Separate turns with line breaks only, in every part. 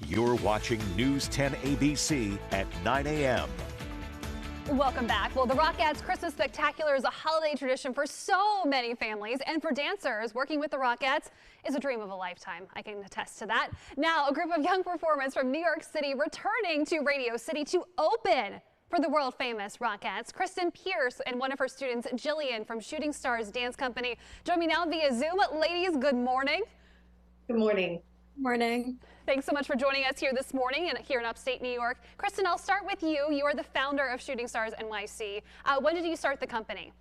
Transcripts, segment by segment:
You're watching News 10 ABC at 9 a.m.
Welcome back. Well, the Rockettes Christmas Spectacular is a holiday tradition for so many families, and for dancers, working with the Rockettes is a dream of a lifetime. I can attest to that. Now, a group of young performers from New York City returning to Radio City to open for the world-famous Rockettes. Kristen Pierce and one of her students, Jillian from Shooting Stars Dance Company, join me now via Zoom. Ladies, good morning.
Good morning.
Morning.
Thanks so much for joining us here this morning and here in upstate New York. Kristen, I'll start with you. You are the founder of Shooting Stars NYC. When did you start the company?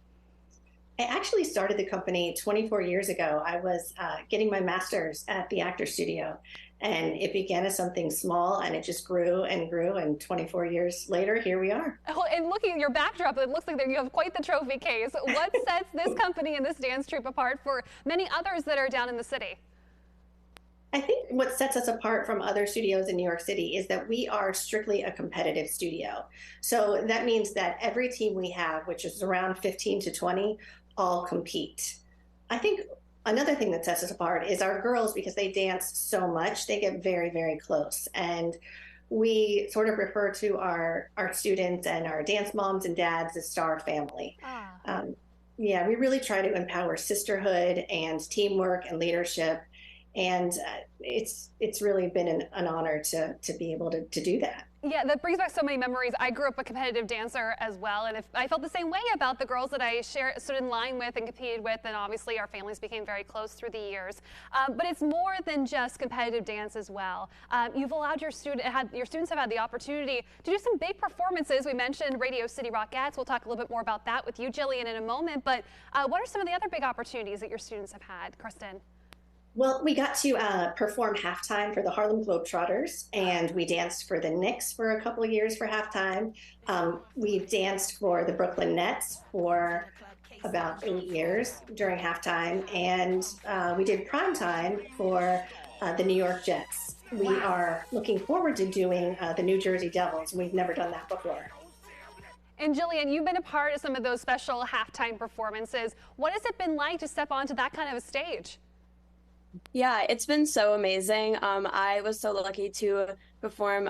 I actually started the company 24 years ago. I was getting my master's at the Actor Studio, and it began as something small, and it just grew and grew, and 24 years later, here we are.
Oh, and looking at your backdrop, it looks like you have quite the trophy case. What sets this company and this dance troupe apart for many others that are down in the city?
I think what sets us apart from other studios in New York City is that we are strictly a competitive studio. So that means that every team we have, which is around 15 to 20, all compete. I think another thing that sets us apart is our girls, because they dance so much, they get very, very close. And we sort of refer to our students and our dance moms and dads as star family. Yeah, we really try to empower sisterhood and teamwork and leadership. And it's really been an honor to be able to do that.
Yeah, that brings back so many memories. I grew up a competitive dancer as well, and I felt the same way about the girls that I stood in line with and competed with, and obviously our families became very close through the years. But it's more than just competitive dance as well. You've allowed your students have had the opportunity to do some big performances. We mentioned Radio City Rockettes. We'll talk a little bit more about that with you, Jillian, in a moment. But what are some of the other big opportunities that your students have had, Kristen?
Well, we got to perform halftime for the Harlem Globetrotters, and we danced for the Knicks for a couple of years for halftime. We danced for the Brooklyn Nets for about 8 years during halftime, and we did primetime for the New York Jets. We are looking forward to doing the New Jersey Devils. We've never done that before.
And Jillian, you've been a part of some of those special halftime performances. What has it been like to step onto that kind of a stage?
Yeah, it's been so amazing. I was so lucky to perform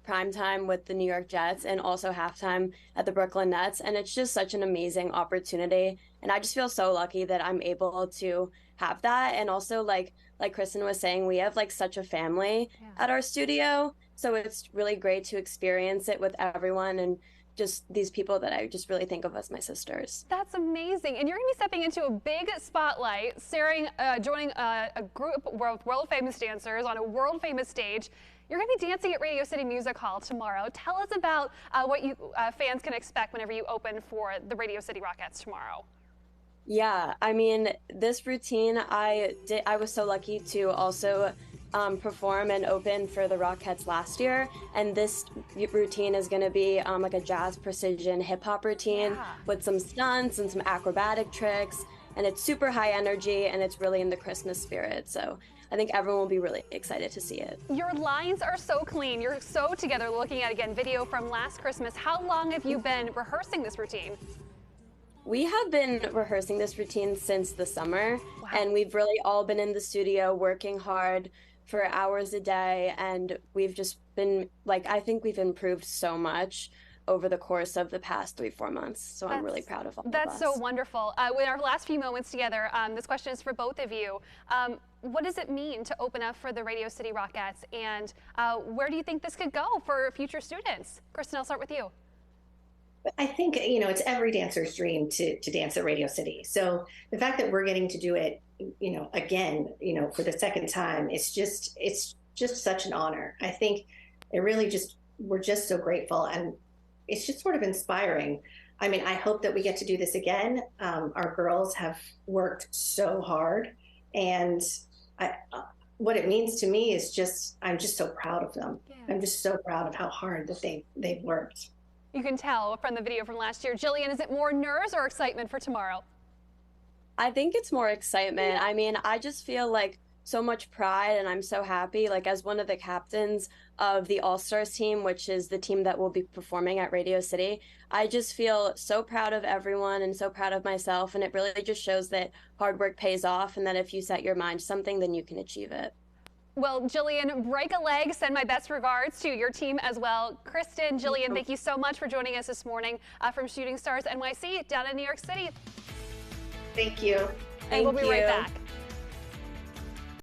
primetime with the New York Jets and also halftime at the Brooklyn Nets. And it's just such an amazing opportunity. And I just feel so lucky that I'm able to have that. And also, like Kristen was saying, we have like such a family at our studio. So it's really great to experience it with everyone and just these people that I just really think of as my sisters.
That's amazing. And you're going to be stepping into a big spotlight, joining a group of world famous dancers on a world famous stage. You're going to be dancing at Radio City Music Hall tomorrow. Tell us about what you fans can expect whenever you open for the Radio City Rockettes tomorrow.
Yeah, I mean, this routine, I was so lucky to also perform and open for the Rockettes last year, and this routine is going to be like a jazz precision hip hop routine with some stunts and some acrobatic tricks, and it's super high energy and it's really in the Christmas spirit. So I think everyone will be really excited to see it.
Your lines are so clean. You're so together. Looking at, again, video from last Christmas. How long have you been rehearsing this routine?
We have been rehearsing this routine since the summer, and we've really all been in the studio working hard for hours a day, and we've just been I think we've improved so much over the course of the past 3-4 months. So I'm really proud of all of us.
That's so wonderful. In our last few moments together, this question is for both of you. What does it mean to open up for the Radio City Rockettes, and where do you think this could go for future students? Kristen, I'll start with you.
I think, it's every dancer's dream to dance at Radio City. So the fact that we're getting to do it, again, for the second time, it's just such an honor. I think we're just so grateful, and it's just sort of inspiring. I mean, I hope that we get to do this again. Our girls have worked so hard, and what it means to me is I'm just so proud of them. Yeah. I'm just so proud of how hard that they've worked.
You can tell from the video from last year. Jillian, is it more nerves or excitement for tomorrow?
I think it's more excitement. I mean, I just feel like so much pride, and I'm so happy, like as one of the captains of the All-Stars team, which is the team that will be performing at Radio City. I just feel so proud of everyone and so proud of myself, and it really just shows that hard work pays off, and that if you set your mind to something, then you can achieve it.
Well, Jillian, break a leg. Send my best regards to your team as well. Kristen, Jillian, thank you so much for joining us this morning from Shooting Stars NYC down in New York City.
Thank you.
And we'll be right back.